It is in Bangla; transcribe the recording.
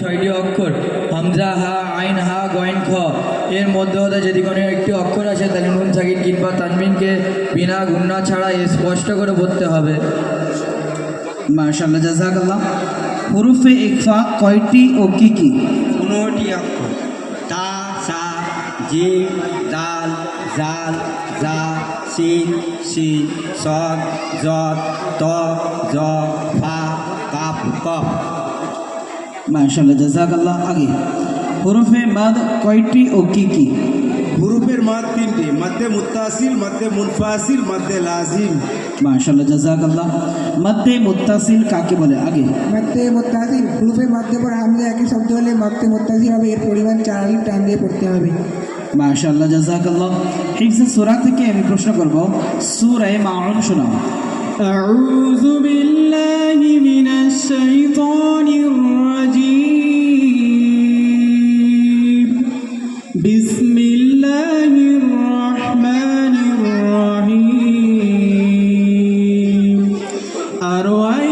ছয়টি অক্ষর হামজা, হা, আইন, হা, গয়েন, খ এর মধ্যে হতে যদি কোনো একটি অক্ষর আসে তাহলে নুন সাকিন কিংবা তানবিনকে বিনা গুণনা ছাড়া স্পষ্ট করে পড়তে হবে। মাশাআল্লাহ, জাযাকাল্লাহ। হুরুফে ইকফা কয়টি ও কি কি? 15টি অক্ষর। তা, সা, জিম, দাল, জাল, জা, সিন, শিন, সদ, জদ, ত, জ, ফা, কাফ, কফ। মাশাআল্লাহ, জাযাকাল্লাহ। আগে হুরুফে মাদ কয়টি ও কি কি? হুরুফের মাদ তিনটি, মধ্যে মুত্তাসিল, মধ্যে মুনফাসিল, মধ্যে লাজিম। মাশাআল্লাহ, জাযাকাল্লাহ। মধ্যে মুত্তাসিল কাকে বলে? আগে মধ্যে মুত্তাসিল হুরুফে মধ্যে পর হামজা একই শব্দ হলে মধ্যে মুত্তাসিল হবে, এর পরিমাণ 4 আলিফ টান দিয়ে পড়তে হবে। মাশাআল্লাহ, জাযাকাল্লাহ। হিফজে সূরা থেকে আমি প্রশ্ন করব, সূরা মাউন শোনাও। আউযু বিল্লাহি মিনাশ শাইতানির রাজীম। বিসমিল্লাহির রাহমানির রাহিম। আরআই